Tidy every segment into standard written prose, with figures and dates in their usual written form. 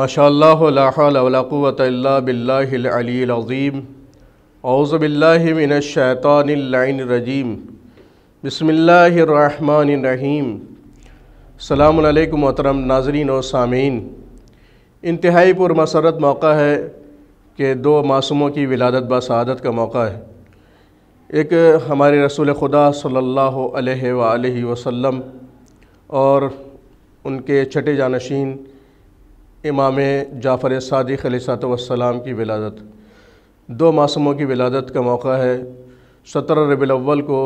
ماشاء اللہ لا حول ولا قوة الا باللہ العلی العظیم اعوذ باللہ من الشیطان اللعین الرجیم بسم اللہ الرحمن الرحیم۔ السلام علیکم محترم ناظرین و سامعین، انتہائی پرمسرت موقع ہے کہ دو معصوموں کی ولادت بسعادت کا موقع ہے۔ ایک ہمارے رسول خدا صلی اللہ علیہ وآلہ وسلم اور ان کے چھٹے جانشین امام جعفر صادق علیہ السلام کی ولادت، دو معصوموں کی ولادت کا موقع ہے۔ 17 ربیع الاول کو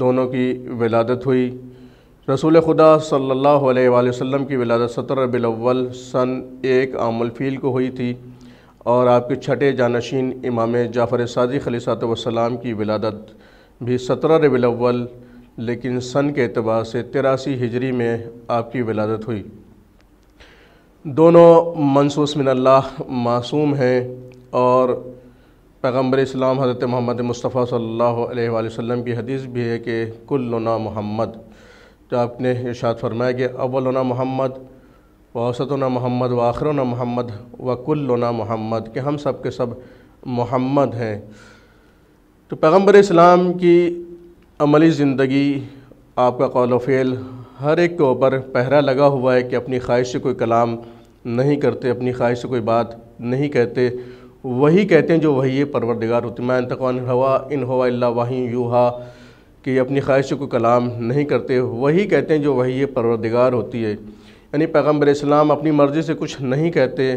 دونوں کی ولادت ہوئی۔ رسول خدا صلی اللہ علیہ وآلہ وسلم کی ولادت 17 ربیع الاول سن 1 عام الفیل کو ہوئی تھی، اور آپ کے چھٹے جانشین امام جعفر صادق علیہ السلام کی ولادت بھی 17 ربیع الاول لیکن سن کے اعتبار سے 83 ہجری میں آپ کی ولادت ہوئی۔ دونوں منصوص من اللہ معصوم ہیں، اور پیغمبر اسلام حضرت محمد مصطفیٰ صلی اللہ علیہ وآلہ وسلم کی حدیث بھی ہے کہ کلنا محمد، جو آپ نے ارشاد فرمایا کہ اولنا محمد ووسطنا محمد وآخرنا محمد وکلنا محمد، کہ ہم سب کے سب محمد ہیں۔ تو پیغمبر اسلام کی عملی زندگی، آپ کا قول و فعل، ہر ایک کے اوپر پہرا لگا ہوا ہے کہ اپنی خواہش سے کوئی کلام نہیں کرتے، اپنی خواہش سے کوئی بات نہیں کہتے، وہی کہتے ہیں جو وحی پروردگار ہوتی ہے۔ ما ينطق عن الهوى ان هو الا وحی یوحی، کہ اپنی خواہش سے کوئی کلام نہیں کرتے، وہی کہتے ہیں جو وحی پروردگار ہوتی ہے۔ یعنی پیغمبر اسلام اپنی مرضی سے کچھ نہیں کہتے،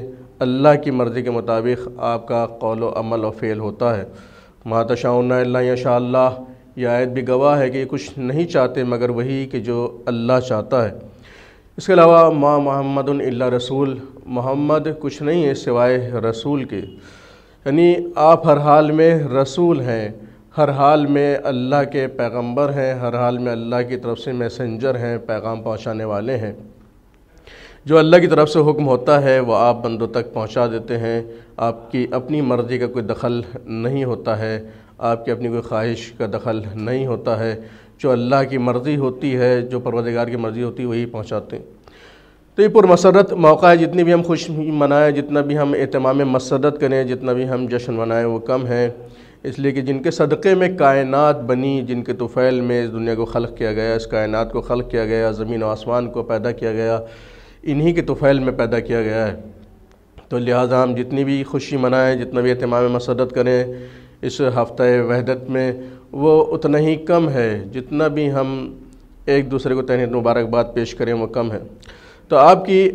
اللہ کی مرضی کے مطابق آپ کا قول و عمل و فعل ہوتا ہے۔ ما تشاءون الا ان یشاء اللہ، یہ آیت بھی گواہ ہے کہ یہ کچھ نہیں چاہتے مگر وہی کہ جو اللہ چاہتا ہے۔ اس کے علاوہ ما محمد الا رسول، محمد کچھ نہیں ہے سوائے رسول کے، یعنی آپ ہر حال میں رسول ہیں، ہر حال میں اللہ کے پیغمبر ہیں، ہر حال میں اللہ کی طرف سے میسنجر ہیں، پیغام پہنچانے والے ہیں۔ جو اللہ کی طرف سے حکم ہوتا ہے وہ آپ بندوں تک پہنچا دیتے ہیں، آپ کی اپنی مرضی کا کوئی دخل نہیں ہوتا ہے، آپ کی اپنی کوئی خواہش کا دخل نہیں ہوتا ہے۔ جو اللہ کی مرضی ہوتی ہے، جو پروردگار کی مرضی ہوتی ہے، وہی پہنچاتے ہیں۔ تو یہ پرمسرت موقع ہے، جتنی بھی ہم خوشی منائیں، جتنا بھی ہم اہتمام مسرت کریں، جتنا بھی ہم جشن منائیں وہ کم ہے، اس لیے کہ جن کے صدقے میں کائنات بنی، جن کے طفیل میں اس دنیا کو خلق کیا گیا، اس کائنات کو خلق کیا گیا، زمین و آسمان کو پیدا کیا گیا، انہی کے طفیل میں پیدا کیا گیا ہے۔ تو لہٰذا ہم جتنی بھی خوشی منائیں، جتنا بھی اہتمام مسرت کریں اس ہفتہ وحدت میں، وہ اتنا ہی کم ہے، جتنا بھی ہم ایک دوسرے کو تہنیت مبارکباد پیش کریں وہ کم ہے۔ تو آپ کی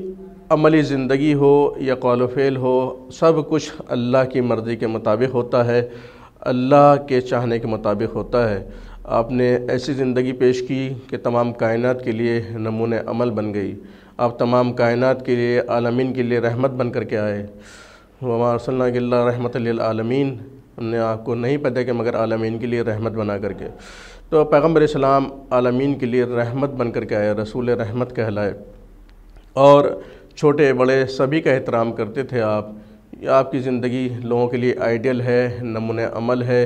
عملی زندگی ہو یا قول و فعل ہو، سب کچھ اللہ کی مرضی کے مطابق ہوتا ہے، اللہ کے چاہنے کے مطابق ہوتا ہے۔ آپ نے ایسی زندگی پیش کی کہ تمام کائنات کے لیے نمونہ عمل بن گئی، آپ تمام کائنات کے لیے، عالمین کے لیے رحمت بن کر کے آئے۔ وما ارسلناک الا رحمۃ للعالمین، ہم نے آپ کو نہیں پیدا کہ مگر عالمین کے لیے رحمت بنا کر کے۔ تو پیغمبر اسلام عالمین کے لیے رحمت بن کر کے آئے، رسول رحمت کہلائے، اور چھوٹے بڑے سبھی کا احترام کرتے تھے آپ۔ آپ کی زندگی لوگوں کے لیے آئیڈیل ہے، نمونہ عمل ہے،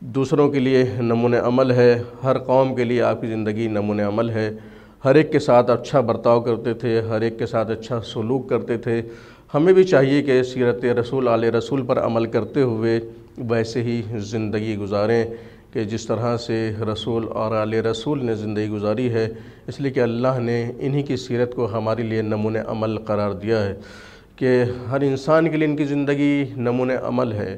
دوسروں کے لیے نمونہ عمل ہے، ہر قوم کے لیے آپ کی زندگی نمونہ عمل ہے۔ ہر ایک کے ساتھ اچھا برتاؤ کرتے تھے، ہر ایک کے ساتھ اچھا سلوک کرتے تھے۔ ہمیں بھی چاہیے کہ سیرت رسول آل رسول پر عمل کرتے ہوئے ویسے ہی زندگی گزاریں کہ جس طرح سے رسول اور آل رسول نے زندگی گزاری ہے، اس لیے کہ اللہ نے انہی کی سیرت کو ہمارے لیے نمونہ عمل قرار دیا ہے کہ ہر انسان کے لیے ان کی زندگی نمونہ عمل ہے،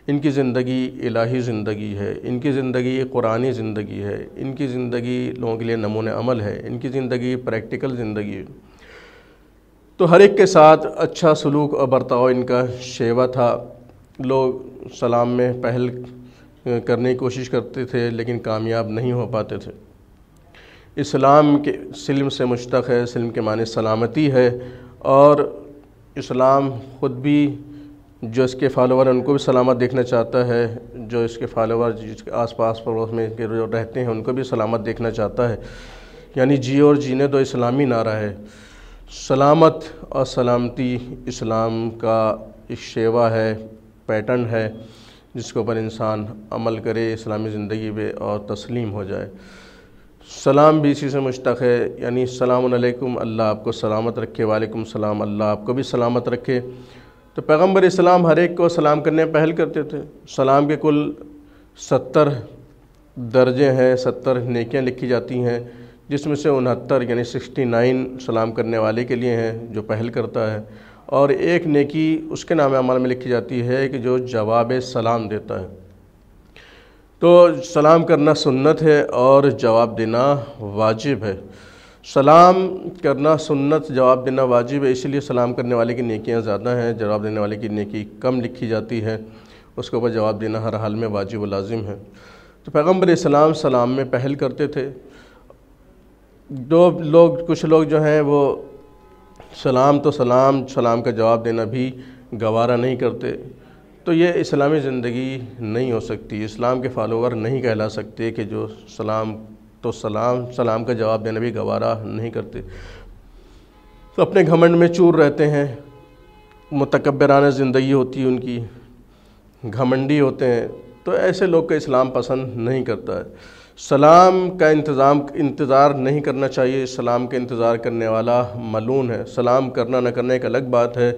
ان کی زندگی الہی زندگی ہے، ان کی زندگی قرآنی زندگی ہے، ان کی زندگی لوگوں کے لیے نمونہ عمل ہے، ان کی زندگی پریکٹیکل زندگی ہے۔ تو ہر ایک کے ساتھ اچھا سلوک اور برتاؤ ان کا شیوا تھا۔ لوگ سلام میں پہل کرنے کی کوشش کرتے تھے لیکن کامیاب نہیں ہو پاتے تھے۔ اسلام کے سلم سے مشتق ہے، سلم کے معنی سلامتی ہے، اور اسلام خود بھی جو اس کے فالوور ہیں ان کو بھی سلامت دیکھنا چاہتا ہے، جو اس کے فالوور جس کے آس پاس پڑوس میں جو رہتے ہیں ان کو بھی سلامت دیکھنا چاہتا ہے۔ یعنی جیو اور جینے دو اسلامی نعرہ ہے۔ سلامت اور سلامتی اسلام کا ایک شیوا ہے، پیٹرن ہے، جس کے اوپر انسان عمل کرے اسلامی زندگی پہ اور تسلیم ہو جائے۔ سلام بھی اسی سے مشتق ہے، یعنی السلام علیکم، اللہ آپ کو سلامت رکھے، وعلیکم السلام، اللہ آپ کو بھی سلامت رکھے۔ تو پیغمبر اسلام ہر ایک کو سلام کرنے میں پہل کرتے تھے۔ سلام کے کل 70 درجے ہیں، 70 نیکیاں لکھی جاتی ہیں، جس میں سے 69 یعنی 69 سلام کرنے والے کے لیے ہیں جو پہل کرتا ہے، اور ایک نیکی اس کے نام اعمال میں لکھی جاتی ہے کہ جو جواب سلام دیتا ہے۔ تو سلام کرنا سنت ہے اور جواب دینا واجب ہے۔ سلام کرنا سنت، جواب دینا واجب ہے، اس لیے سلام کرنے والے کی نیکیاں زیادہ ہیں، جواب دینے والے کی نیکی کم لکھی جاتی ہے۔ اس کے اوپر جواب دینا ہر حال میں واجب و لازم ہے۔ تو پیغمبر اسلام سلام میں پہل کرتے تھے۔ کچھ لوگ جو ہیں وہ سلام کا جواب دینا بھی گوارا نہیں کرتے، تو یہ اسلامی زندگی نہیں ہو سکتی۔ اسلام کے فالوور نہیں کہلا سکتے کہ جو سلام کا جواب دینا بھی گوارا نہیں کرتے، تو اپنے گھمنڈ میں چور رہتے ہیں، متکبرانہ زندگی ہوتی ہے ان کی، گھمنڈی ہوتے ہیں، تو ایسے لوگ کا اسلام پسند نہیں کرتا ہے۔ سلام کا انتظار نہیں کرنا چاہیے، سلام کا انتظار کرنے والا ملعون ہے۔ سلام کرنا نہ کرنا ایک الگ بات ہے،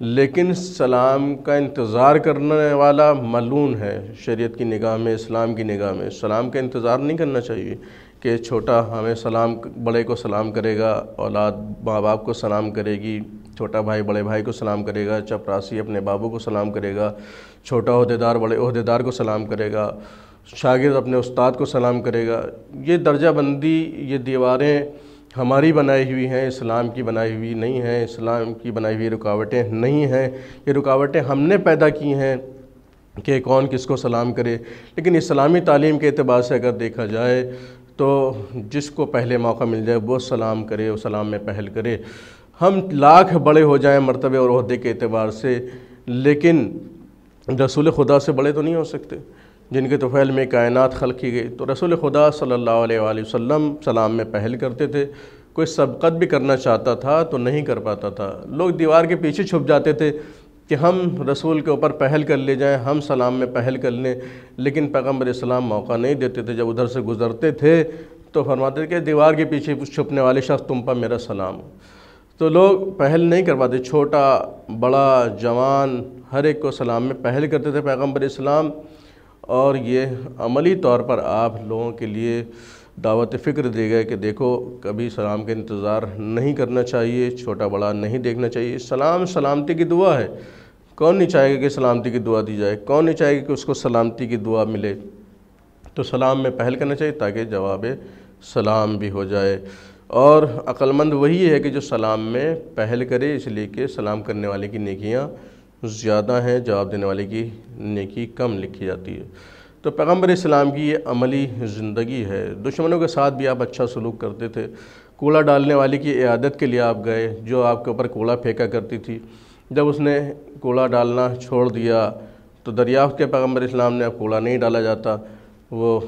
لیکن سلام کا انتظار کرنے والا ملعون ہے شریعت کی نگاہ میں، اسلام کی نگاہ میں۔ سلام کا انتظار نہیں کرنا چاہیے کہ چھوٹا ہمیں بڑے کو سلام کرے گا، اولاد ماں باپ کو سلام کرے گی، چھوٹا بھائی بڑے بھائی کو سلام کرے گا، چپراسی اپنے بابو کو سلام کرے گا، چھوٹا عہدیدار بڑے عہدیدار کو سلام کرے گا، شاگرد اپنے استاد کو سلام کرے گا۔ یہ درجہ بندی، یہ دیواریں ہماری بنائی ہوئی ہیں، اسلام کی بنائی ہوئی نہیں ہیں، اسلام کی بنائی ہوئی رکاوٹیں نہیں ہیں۔ یہ رکاوٹیں ہم نے پیدا کی ہیں کہ کون کس کو سلام کرے، لیکن اسلامی تعلیم کے اعتبار سے اگر دیکھا جائے تو جس کو پہلے موقع مل جائے وہ سلام کرے، وہ سلام میں پہل کرے۔ ہم لاکھ بڑے ہو جائیں مرتبے اور عہدے کے اعتبار سے، لیکن رسول خدا سے بڑے تو نہیں ہو سکتے جن کے طفیل میں کائنات خلق کی گئی۔ تو رسول خدا صلی اللہ علیہ وآلہ وسلم سلام میں پہل کرتے تھے۔ کوئی سبقت بھی کرنا چاہتا تھا تو نہیں کر پاتا تھا، لوگ دیوار کے پیچھے چھپ جاتے تھے کہ ہم رسول کے اوپر پہل کر لے جائیں، ہم سلام میں پہل کر لیں، لیکن پیغمبر اسلام موقع نہیں دیتے تھے۔ جب ادھر سے گزرتے تھے تو فرماتے تھے کہ دیوار کے پیچھے چھپنے والے شخص تم پر میرا سلام ہو۔ تو لوگ پہل نہیں کر پاتے، چھوٹا بڑا جوان ہر ایک کو سلام میں پہل کرتے تھے پیغمبر اسلام، اور یہ عملی طور پر آپ لوگوں کے لیے دعوت فکر دے گئے کہ دیکھو کبھی سلام کا انتظار نہیں کرنا چاہیے، چھوٹا بڑا نہیں دیکھنا چاہیے۔ سلام سلامتی کی دعا ہے، کون نہیں چاہے گا کہ سلامتی کی دعا دی جائے، کون نہیں چاہے گا کہ اس کو سلامتی کی دعا ملے۔ تو سلام میں پہل کرنا چاہیے تاکہ جواب سلام بھی ہو جائے، اور عقل مند وہی ہے کہ جو سلام میں پہل کرے، اس لیے کہ سلام کرنے والے کی نیکیاں زیادہ ہیں، جواب دینے والے کی نیکی کم لکھی جاتی ہے۔ تو پیغمبر اسلام کی یہ عملی زندگی ہے۔ دشمنوں کے ساتھ بھی آپ اچھا سلوک کرتے تھے۔ کوڑا ڈالنے والی کی عیادت کے لیے آپ گئے، جو آپ کے اوپر کوڑا پھینکا کرتی تھی، جب اس نے کوڑا ڈالنا چھوڑ دیا تو دریافت کے پیغمبر اسلام نے اب کوڑا نہیں ڈالا جاتا، وہ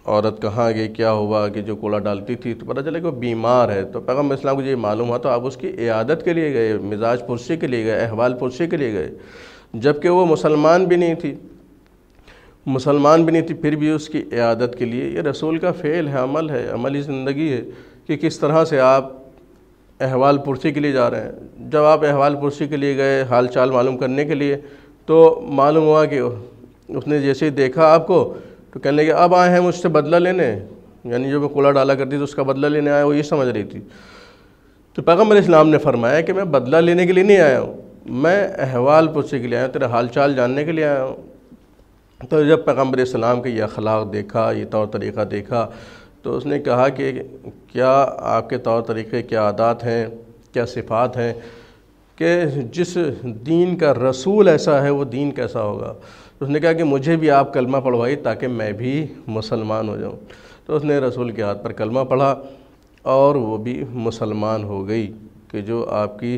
عورت کہاں گئی، کیا ہوا کہ جو کوڑا ڈالتی تھی، تو پتہ چلے کہ وہ بیمار ہے۔ تو پیغمبر اسلام کو یہ معلوم ہوا تو آپ اس کی عیادت کے لیے گئے، مزاج پرسی کے لیے گئے، احوال پرسی کے لیے گئے، جبکہ وہ مسلمان بھی نہیں تھی، پھر بھی اس کی عیادت کے لیے۔ یہ رسول کا فعل ہے، عمل ہے، عملی زندگی ہے کہ کس طرح سے آپ احوال پرسی کے لیے جا رہے ہیں۔ جب آپ احوال پرسی کے لیے گئے، حال چال معلوم کرنے کے لیے، تو معلوم ہوا کہ اس نے جیسے ہی دیکھا آپ کو تو کہنے لگے اب آئے ہیں مجھ سے بدلہ لینے، یعنی جو میں کوڑا ڈالا کرتی تھی اس کا بدلہ لینے آیا، وہ یہ سمجھ رہی تھی۔ تو پیغمبر اسلام نے فرمایا کہ میں بدلہ لینے کے لیے نہیں آیا ہوں، میں احوال پرسی کے لیے آیا ہوں، تیرا حال چال جاننے کے لیے آیا ہوں۔ تو جب پیغمبر اسلام کے یہ اخلاق دیکھا، یہ طور طریقہ دیکھا، تو اس نے کہا کہ کیا آپ کے طور طریقے، کیا عادات ہیں، کیا صفات ہیں کہ جس دین کا رسول ایسا ہے وہ دین کیسا ہوگا۔ اس نے کہا کہ مجھے بھی آپ کلمہ پڑھوائی تاکہ میں بھی مسلمان ہو جاؤں۔ تو اس نے رسول کے ہاتھ پر کلمہ پڑھا اور وہ بھی مسلمان ہو گئی، کہ جو آپ کی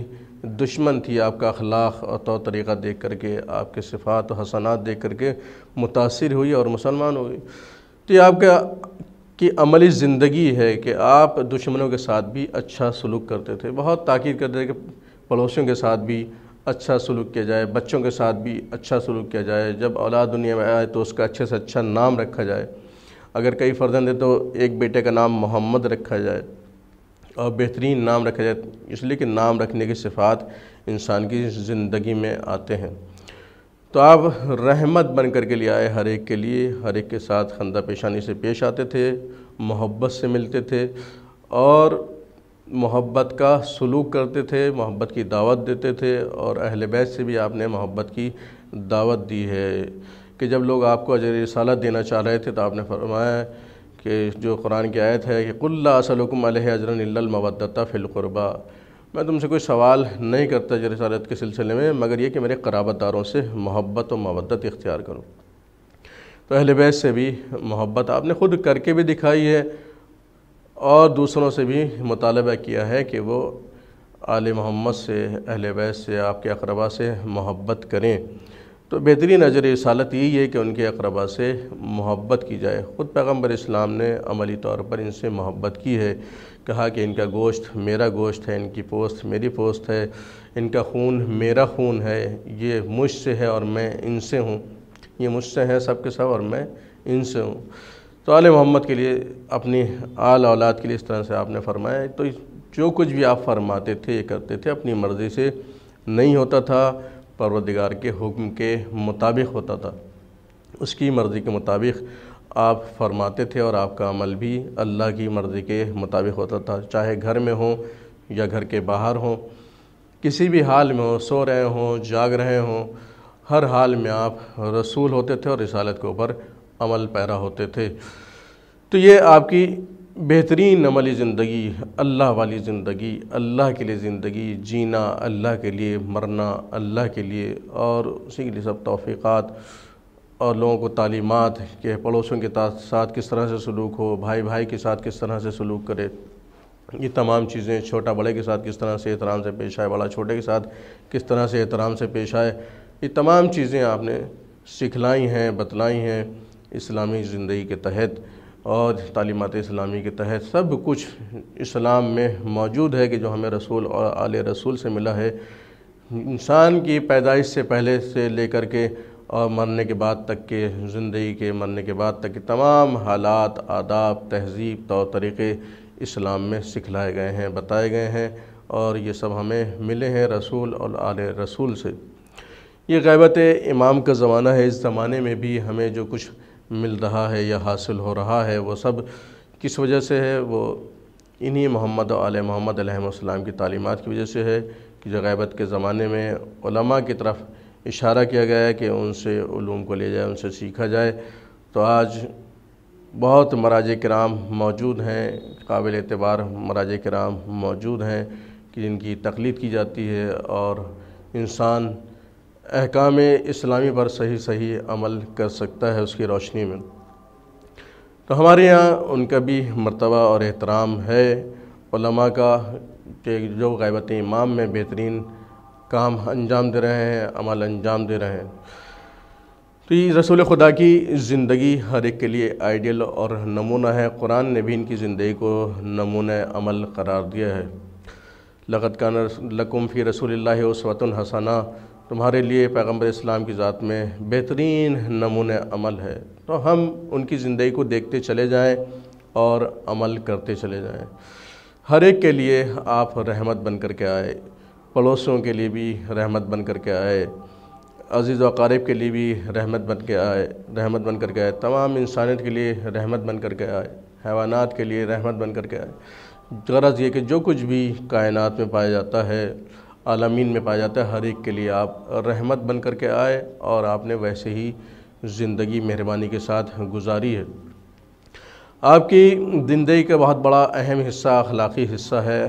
دشمن تھی، آپ کا اخلاق اور طور طریقہ دیکھ کر کے، آپ کے صفات و حسنات دیکھ کر کے متاثر ہوئی اور مسلمان ہو گئی۔ تو یہ آپ کی عملی زندگی ہے کہ آپ دشمنوں کے ساتھ بھی اچھا سلوک کرتے تھے، بہت تاکید کرتے تھے کہ پڑوسیوں کے ساتھ بھی اچھا سلوک کیا جائے، بچوں کے ساتھ بھی اچھا سلوک کیا جائے، جب اولاد دنیا میں آئے تو اس کا اچھے سے اچھا نام رکھا جائے، اگر کئی فرزند ہیں تو ایک بیٹے کا نام محمد رکھا جائے اور بہترین نام رکھا جائے، اس لیے کہ نام رکھنے کی صفات انسان کی زندگی میں آتے ہیں۔ تو آپ رحمت بن کر کے لیے آئے ہر ایک کے لیے، ہر ایک کے ساتھ خندہ پیشانی سے پیش آتے تھے، محبت سے ملتے تھے اور محبت کا سلوک کرتے تھے، محبت کی دعوت دیتے تھے، اور اہل بیت سے بھی آپ نے محبت کی دعوت دی ہے کہ جب لوگ آپ کو اجر رسالت دینا چاہ رہے تھے تو آپ نے فرمایا کہ جو قرآن کی آیت ہے کہ قُلْ لَا أَسْأَلُكُمْ عَلَيْهِ أَجْرًا إِلَّا الْمَوَدَّةَ فِي الْقُرْبَى، میں تم سے کوئی سوال نہیں کرتا اجر رسالت کے سلسلے میں مگر یہ کہ میرے قرابت داروں سے محبت و مودت اختیار کرو۔ تو اہل بیت سے بھی محبت آپ نے خود کر کے بھی دکھائی ہے اور دوسروں سے بھی مطالبہ کیا ہے کہ وہ آل محمد سے، اہل بیت سے، آپ کے اقربا سے محبت کریں۔ تو بہترین اجر رسالت یہی ہے کہ ان کے اقربا سے محبت کی جائے۔ خود پیغمبر اسلام نے عملی طور پر ان سے محبت کی ہے، کہا کہ ان کا گوشت میرا گوشت ہے، ان کی پوست میری پوست ہے، ان کا خون میرا خون ہے، یہ مجھ سے ہے اور میں ان سے ہوں، یہ مجھ سے ہیں سب کے سب اور میں ان سے ہوں۔ تو آل محمد کے لیے، اپنی آل اولاد کے لیے اس طرح سے آپ نے فرمایا۔ تو جو کچھ بھی آپ فرماتے تھے، یہ کرتے تھے، اپنی مرضی سے نہیں ہوتا تھا، پروردگار کے حکم کے مطابق ہوتا تھا، اس کی مرضی کے مطابق آپ فرماتے تھے اور آپ کا عمل بھی اللہ کی مرضی کے مطابق ہوتا تھا، چاہے گھر میں ہوں یا گھر کے باہر ہوں، کسی بھی حال میں ہوں، سو رہے ہوں، جاگ رہے ہوں، ہر حال میں آپ رسول ہوتے تھے اور رسالت کے اوپر عمل پیرا ہوتے تھے۔ تو یہ آپ کی بہترین عملی زندگی، اللہ والی زندگی، اللہ کے لیے زندگی جینا، اللہ کے لیے مرنا، اللہ کے لیے، اور اسی کے لیے سب توفیقات اور لوگوں کو تعلیمات کہ پڑوسیوں کے ساتھ کس طرح سے سلوک ہو، بھائی بھائی کے ساتھ کس طرح سے سلوک کرے، یہ تمام چیزیں، چھوٹا بڑے کے ساتھ کس طرح سے احترام سے پیش آئے، بڑا چھوٹے کے ساتھ کس طرح سے احترام سے پیش آئے، یہ تمام چیزیں آپ نے سکھلائی ہیں، بتلائی ہیں اسلامی زندگی کے تحت اور تعلیمات اسلامی کے تحت۔ سب کچھ اسلام میں موجود ہے کہ جو ہمیں رسول اور آل رسول سے ملا ہے، انسان کی پیدائش سے پہلے سے لے کر کے اور مرنے کے بعد تک کے، زندگی کے مرنے کے بعد تک کے تمام حالات، آداب، تہذیب، طور طریقے اسلام میں سکھلائے گئے ہیں، بتائے گئے ہیں، اور یہ سب ہمیں ملے ہیں رسول اور آل رسول سے۔ یہ غیبت امام کا زمانہ ہے، اس زمانے میں بھی ہمیں جو کچھ مل رہا ہے یا حاصل ہو رہا ہے وہ سب کس وجہ سے ہے؟ وہ انہی محمد و آل محمد علیہ السلام کی تعلیمات کی وجہ سے ہے کہ جو غیبت کے زمانے میں علماء کی طرف اشارہ کیا گیا ہے کہ ان سے علوم کو لے جائے، ان سے سیکھا جائے۔ تو آج بہت مراجع کرام موجود ہیں، قابل اعتبار مراجع کرام موجود ہیں کہ جن کی تقلید کی جاتی ہے اور انسان احکام اسلامی پر صحیح عمل کر سکتا ہے اس کی روشنی میں۔ تو ہمارے یہاں ان کا بھی مرتبہ اور احترام ہے علماء کا کہ جو غیبت امام میں بہترین کام انجام دے رہے ہیں، عمل انجام دے رہے ہیں۔ تو یہ رسول خدا کی زندگی ہر ایک کے لیے آئیڈیل اور نمونہ ہے، قرآن نے بھی ان کی زندگی کو نمونہ عمل قرار دیا ہے۔ لقد کان لکم فی رسول اللہ اسوۃ حسنہ، تمہارے لیے پیغمبر اسلام کی ذات میں بہترین نمونہ عمل ہے۔ تو ہم ان کی زندگی کو دیکھتے چلے جائیں اور عمل کرتے چلے جائیں۔ ہر ایک کے لیے آپ رحمت بن کر کے آئے، پڑوسیوں کے لیے بھی رحمت بن کر کے آئے، عزیز و اقارب کے لیے بھی رحمت بن کر کے آئے، تمام انسانیت کے لیے رحمت بن کر کے آئے، حیوانات کے لیے رحمت بن کر کے آئے۔ غرض یہ کہ جو کچھ بھی کائنات میں پایا جاتا ہے، عالمین میں پایا جاتا ہے، ہر ایک کے لیے آپ رحمت بن کر کے آئے اور آپ نے ویسے ہی زندگی مہربانی کے ساتھ گزاری ہے۔ آپ کی زندگی کا بہت بڑا اہم حصہ اخلاقی حصہ ہے،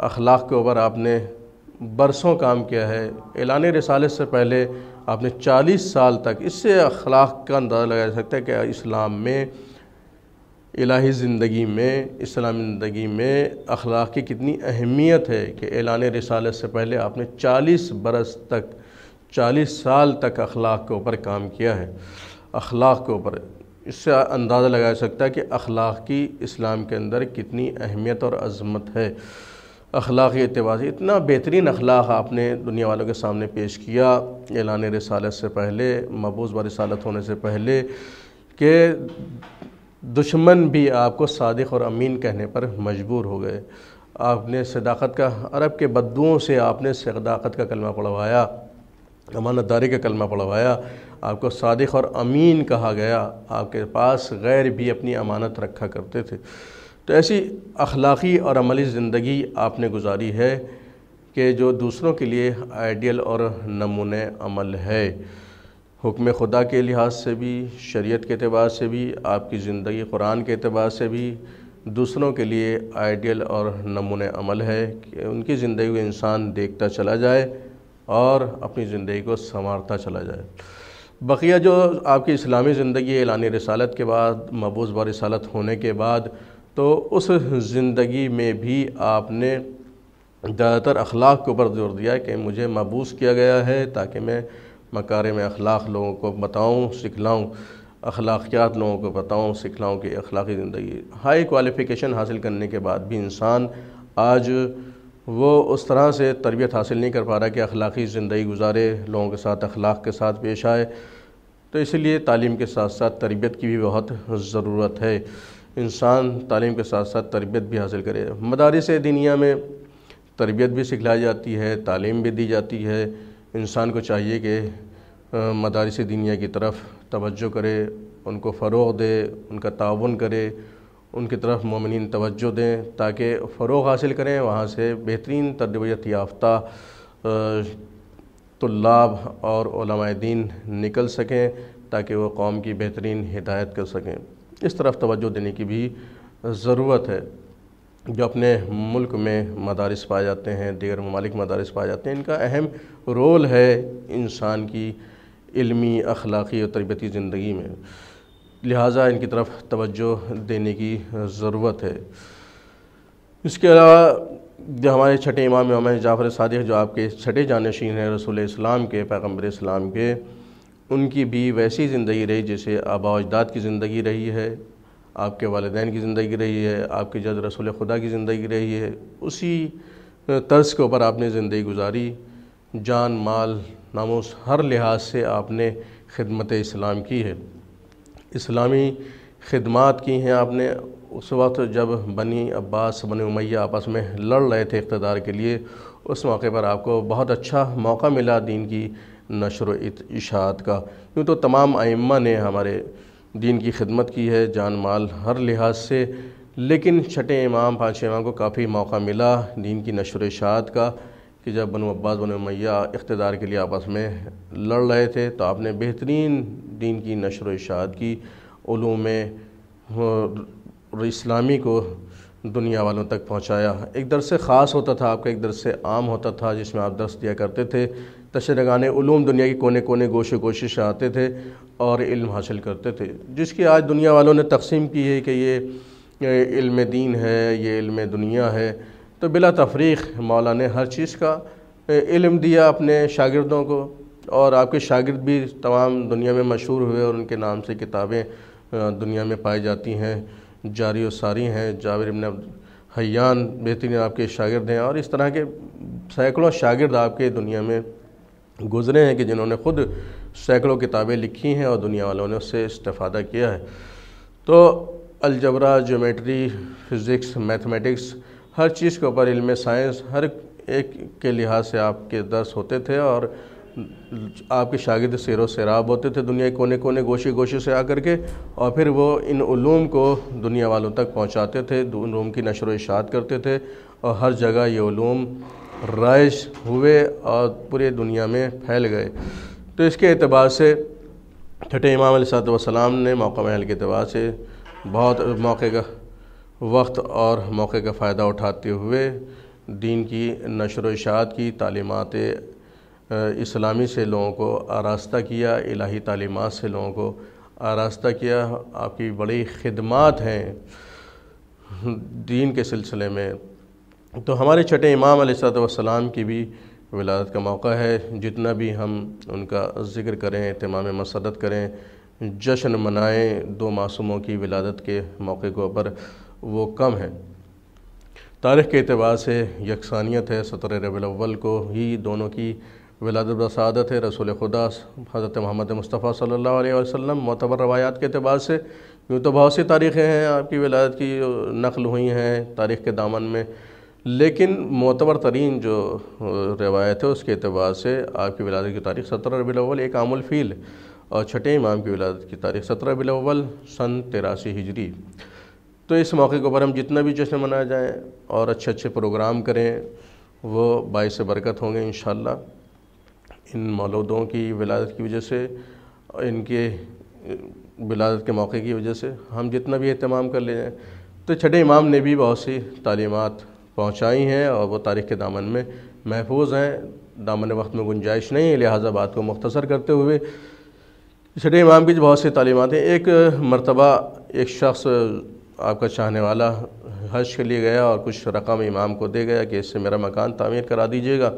اخلاق کے اوپر آپ نے برسوں کام کیا ہے۔ اعلان رسالت سے پہلے آپ نے 40 سال تک، اس سے اخلاق کا اندازہ لگایا جا سکتا ہے کہ اسلام میں، الہی زندگی میں، اسلامی زندگی میں اخلاق کی کتنی اہمیت ہے کہ اعلان رسالت سے پہلے آپ نے 40 برس تک، 40 سال تک اخلاق کے اوپر کام کیا ہے۔ اخلاق کے اوپر اس سے اندازہ لگایا جا سکتا ہے کہ اخلاق کی اسلام کے اندر کتنی اہمیت اور عظمت ہے۔ اخلاقی اعتبار سے اتنا بہترین اخلاق آپ نے دنیا والوں کے سامنے پیش کیا اعلان رسالت سے پہلے، مبعوث برسالت ہونے سے پہلے، کہ دشمن بھی آپ کو صادق اور امین کہنے پر مجبور ہو گئے۔ آپ نے صداقت کا، عرب کے بدوؤں سے آپ نے صداقت کا کلمہ پڑھوایا، امانت داری کا کلمہ پڑھوایا، آپ کو صادق اور امین کہا گیا۔ آپ کے پاس غیر بھی اپنی امانت رکھا کرتے تھے۔ تو ایسی اخلاقی اور عملی زندگی آپ نے گزاری ہے کہ جو دوسروں کے لیے آئیڈیل اور نمونۂ عمل ہے۔ حکم خدا کے لحاظ سے بھی، شریعت کے اعتبار سے بھی، آپ کی زندگی قرآن کے اعتبار سے بھی دوسروں کے لیے آئیڈیل اور نمونۂ عمل ہے کہ ان کی زندگی کو انسان دیکھتا چلا جائے اور اپنی زندگی کو سنوارتا چلا جائے۔ بقیہ جو آپ کی اسلامی زندگی اعلان رسالت کے بعد، مبعوث برسالت ہونے کے بعد، تو اس زندگی میں بھی آپ نے زیادہ تر اخلاق کے اوپر زور دیا کہ مجھے مبعوث کیا گیا ہے تاکہ میں مکارم اخلاق لوگوں کو بتاؤں، سکھلاؤں، اخلاقیات لوگوں کو بتاؤں، سکھلاؤں کہ اخلاقی زندگی۔ ہائی کوالیفیکیشن حاصل کرنے کے بعد بھی انسان آج وہ اس طرح سے تربیت حاصل نہیں کر پا رہا کہ اخلاقی زندگی گزارے، لوگوں کے ساتھ اخلاق کے ساتھ پیش آئے۔ تو اسی لیے تعلیم کے ساتھ ساتھ تربیت کی بھی بہت ضرورت ہے۔ انسان تعلیم کے ساتھ ساتھ تربیت بھی حاصل کرے۔ مدارس دینیہ میں تربیت بھی سکھلائی جاتی ہے، تعلیم بھی دی جاتی ہے۔ انسان کو چاہیے کہ مدارس دینیہ کی طرف توجہ کرے، ان کو فروغ دے، ان کا تعاون کرے، ان کی طرف مومنین توجہ دیں تاکہ فروغ حاصل کریں، وہاں سے بہترین تربیت یافتہ طلاب اور علماء دین نکل سکیں تاکہ وہ قوم کی بہترین ہدایت کر سکیں۔ اس طرف توجہ دینے کی بھی ضرورت ہے۔ جو اپنے ملک میں مدارس پائے جاتے ہیں، دیگر ممالک مدارس پائے جاتے ہیں، ان کا اہم رول ہے انسان کی علمی، اخلاقی اور تربیتی زندگی میں، لہٰذا ان کی طرف توجہ دینے کی ضرورت ہے۔ اس کے علاوہ جو ہمارے چھٹے امام جعفر صادق، جو آپ کے چھٹے جانشین ہیں رسول اسلام کے، پیغمبر اسلام کے، ان کی بھی ویسی زندگی رہی جیسے آباء و اجداد کی زندگی رہی ہے، آپ کے والدین کی زندگی رہی ہے، آپ کے جد رسول خدا کی زندگی رہی ہے، اسی طرز کے اوپر آپ نے زندگی گزاری۔ جان، مال، ناموس ہر لحاظ سے آپ نے خدمت اسلام کی ہے، اسلامی خدمات کی ہیں آپ نے۔ اس وقت جب بنی عباس، بنی امیہ آپس میں لڑ رہے تھے اقتدار کے لیے، اس موقع پر آپ کو بہت اچھا موقع ملا دین کی نشر و اشاعت کا۔ یوں تو تمام ائمہ نے ہمارے دین کی خدمت کی ہے، جان مال ہر لحاظ سے، لیکن چھٹے امام، پانچویں امام کو کافی موقع ملا دین کی نشر و اشاعت کا کہ جب بنو عباس، بنو امیہ اقتدار کے لیے آپس میں لڑ رہے تھے تو آپ نے بہترین دین کی نشر و اشاعت کی، علوم اسلامی کو دنیا والوں تک پہنچایا۔ ایک درس خاص ہوتا تھا آپ کا، ایک درس عام ہوتا تھا جس میں آپ درس دیا کرتے تھے، تشریحگان علوم دنیا کے کونے کونے، گوشے گوشے سے آتے تھے اور علم حاصل کرتے تھے، جس کی آج دنیا والوں نے تقسیم کی ہے کہ یہ علم دین ہے، یہ علم دنیا ہے۔ تو بلا تفریق مولا نے ہر چیز کا علم دیا اپنے شاگردوں کو، اور آپ کے شاگرد بھی تمام دنیا میں مشہور ہوئے اور ان کے نام سے کتابیں دنیا میں پائی جاتی ہیں، جاری و ساری ہیں۔ جابر بن حیان بہترین آپ کے شاگرد ہیں، اور اس طرح کے سینکڑوں شاگرد آپ کے دنیا میں گزرے ہیں کہ جنہوں نے خود سینکڑوں کتابیں لکھی ہیں اور دنیا والوں نے اس سے استفادہ کیا ہے۔ تو الجبرا، جیومیٹری، فزکس، میتھمیٹکس، ہر چیز کے اوپر علم سائنس ہر ایک کے لحاظ سے آپ کے درس ہوتے تھے، اور آپ کے شاگرد سیر و سیراب ہوتے تھے دنیا کے کونے کونے، گوشے گوشے سے آ کر کے، اور پھر وہ ان علوم کو دنیا والوں تک پہنچاتے تھے، علوم کی نشر و اشاعت کرتے تھے، اور ہر جگہ یہ علوم رائج ہوئے اور پورے دنیا میں پھیل گئے۔ تو اس کے اعتبار سے چھٹے امام علیہ السلام نے موقع محل کے اعتبار سے بہت موقع کا وقت اور موقع کا فائدہ اٹھاتے ہوئے دین کی نشر و اشاعت کی، تعلیمات اسلامی سے لوگوں کو آراستہ کیا، الہی تعلیمات سے لوگوں کو آراستہ کیا۔ آپ کی بڑی خدمات ہیں دین کے سلسلے میں۔ تو ہمارے چھٹے امام علیہ السلام کی بھی ولادت کا موقع ہے، جتنا بھی ہم ان کا ذکر کریں، اہتمام مسرت کریں، جشن منائیں دو معصوموں کی ولادت کے موقع کے اوپر، وہ کم ہے۔ تاریخ کے اعتبار سے یکسانیت ہے، 17 ربیع الاول کو ہی دونوں کی ولادت بسعادت ہے۔ رسول خدا حضرت محمد مصطفیٰ صلی اللہ علیہ وسلم معتبر روایات کے اعتبار سے یوں تو بہت سی تاریخیں ہیں آپ کی ولادت کی نقل ہوئی ہیں تاریخ کے دامن میں، لیکن معتبر ترین جو روایت ہے اس کے اعتبار سے آپ کی ولادت کی تاریخ 17 ربیع الاول ایک عام الفیل، اور چھٹے امام کی ولادت کی تاریخ 17 ربیع الاول سن 83 ہجری۔ تو اس موقع کے اوپر ہم جتنا بھی جشن منایا جائیں اور اچھے اچھے پروگرام کریں وہ باعث برکت ہوں گے انشاءاللہ۔ ان مولودوں کی ولادت کی وجہ سے، ان کے ولادت کے موقع کی وجہ سے ہم جتنا بھی اہتمام کر لے جائیں، تو چھٹے امام نے بھی بہت سی تعلیمات پہنچائی ہیں اور وہ تاریخ کے دامن میں محفوظ ہیں، دامن وقت میں گنجائش نہیں ہے، لہٰذا بات کو مختصر کرتے ہوئے چھٹے امام کی جو بہت سی تعلیمات ہیں۔ ایک مرتبہ ایک شخص آپ کا چاہنے والا حج کے لیے گیا اور کچھ رقم امام کو دے گیا کہ اس سے میرا مکان تعمیر کرا دیجیے گا۔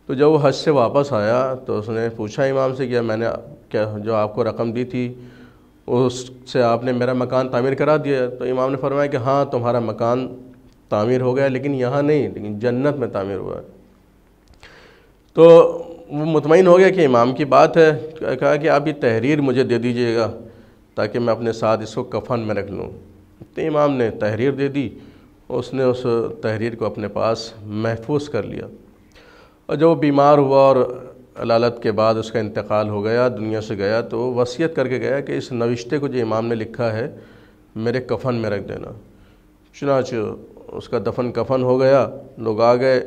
تو جب وہ حج سے واپس آیا تو اس نے پوچھا امام سے کہ میں نے کیا جو آپ کو رقم دی تھی اس سے آپ نے میرا مکان تعمیر کرا دیا؟ تو امام نے فرمایا کہ ہاں تمہارا مکان تعمیر ہو گیا، لیکن یہاں نہیں، لیکن جنت میں تعمیر ہوا ہے۔ تو وہ مطمئن ہو گیا کہ امام کی بات ہے، کہا کہ آپ یہ تحریر مجھے دے دیجیے گا تاکہ میں اپنے ساتھ اس کو کفن میں رکھ لوں۔ تو امام نے تحریر دے دی، اس نے اس تحریر کو اپنے پاس محفوظ کر لیا، اور جب وہ بیمار ہوا اور علالت کے بعد اس کا انتقال ہو گیا، دنیا سے گیا، تو وہ وصیت کر کے گیا کہ اس نوشتے کو جو امام نے لکھا ہے میرے کفن میں رکھ دینا۔ چنانچہ اس کا دفن کفن ہو گیا، لوگ آ گئے۔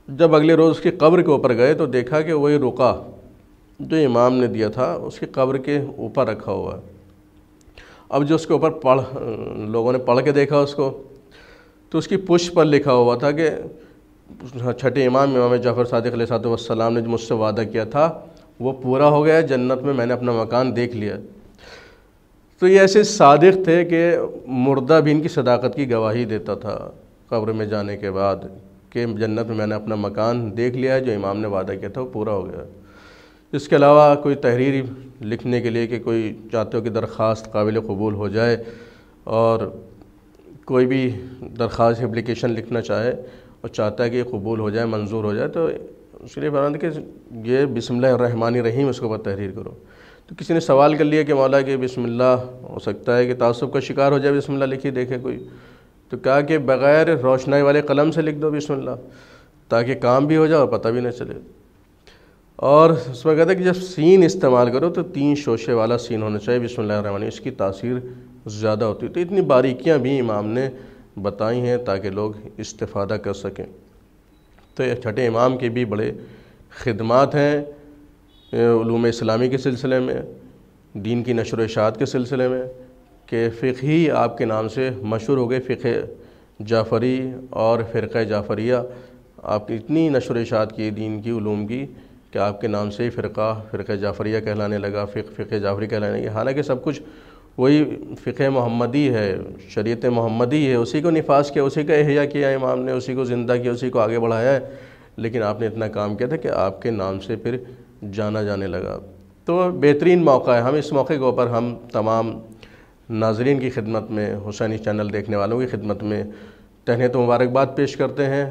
جب اگلے روز اس کی قبر کے اوپر گئے تو دیکھا کہ وہی رقعہ جو امام نے دیا تھا اس کی قبر کے اوپر رکھا ہوا ہے۔ اب جو اس کے اوپر لوگوں نے پڑھ کے دیکھا اس کو، تو اس کی پشت پر لکھا ہوا تھا کہ چھٹے امام جعفر صادق علیہ السلام نے جو مجھ سے وعدہ کیا تھا وہ پورا ہو گیا، جنت میں میں نے اپنا مکان دیکھ لیا۔ تو یہ ایسے صادق تھے کہ مردہ بھی ان کی صداقت کی گواہی دیتا تھا قبر میں جانے کے بعد کہ جنت میں نے اپنا مکان دیکھ لیا ہے، جو امام نے وعدہ کیا تھا وہ پورا ہو گیا۔ اس کے علاوہ کوئی تحریر لکھنے کے لیے کہ کوئی چاہتے ہو کہ درخواست قابل قبول ہو جائے، اور کوئی بھی درخواست اپلیکیشن لکھنا چاہے اور چاہتا ہے کہ یہ قبول ہو جائے، منظور ہو جائے، تو اس لیے فرماتے کہ یہ بسم اللہ الرحمن الرحیم اس کے اوپر تحریر کرو۔ تو کسی نے سوال کر لیا کہ مولا کہ بسم اللہ ہو سکتا ہے کہ تعصب کا شکار ہو جائے، بسم اللہ لکھی دیکھے کوئی، تو کہا کہ بغیر روشنائی والے قلم سے لکھ دو بسم اللہ، تاکہ کام بھی ہو جائے اور پتہ بھی نہ چلے۔ اور اس میں کہتا ہے کہ جب سین استعمال کرو تو 3 شوشے والا سین ہونا چاہیے بسم اللہ الرحمن الرحیم، اس کی تاثیر زیادہ ہوتی ہے۔ تو اتنی باریکیاں بھی امام نے بتائی ہیں تاکہ لوگ استفادہ کر سکیں۔ تو یہ چھٹے امام کے بھی بڑے خدمات ہیں علوم اسلامی کے سلسلے میں، دین کی نشر و اشاعت کے سلسلے میں، کہ فقہ ہی آپ کے نام سے مشہور ہو گئے، فقہ جعفری اور فرقہ جعفریہ۔ آپ کی اتنی نشر و اشاعت کی دین کی علوم کی کہ آپ کے نام سے ہی فرقہ جعفریہ کہلانے لگا، فقہ جعفری کہلانے لگا، حالانکہ سب کچھ وہی فقہ محمدی ہے، شریعت محمدی ہے، اسی کو نفاذ کیا، اسی کا احیاء کیا امام نے، اسی کو زندہ کیا، اسی کو آگے بڑھایا ہے، لیکن آپ نے اتنا کام کیا تھا کہ آپ کے نام سے پھر جانا جانے لگا۔ تو بہترین موقع ہے، ہم اس موقع کے اوپر ہم تمام ناظرین کی خدمت میں، حسینی چینل دیکھنے والوں کی خدمت میں تہنیت و مبارکباد پیش کرتے ہیں،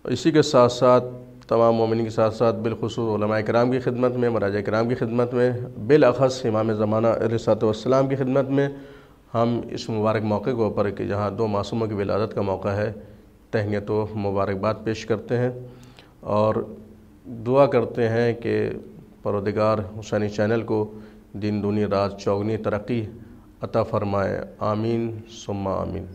اسی کے ساتھ ساتھ تمام مومنین کے ساتھ ساتھ بالخصوص علماء کرام کی خدمت میں، مراجع کرام کی خدمت میں، بالاخص امام زمانہ علیہ السلام کی خدمت میں ہم اس مبارک موقع کے اوپر کہ جہاں 2 معصوموں کی ولادت کا موقع ہے تہنیت و مبارکباد پیش کرتے ہیں، اور دعا کرتے ہیں کہ پروردگار حسینی چینل کو دن دنیا رات چوگنی ترقی عطا فرمائے، آمین ثم آمین۔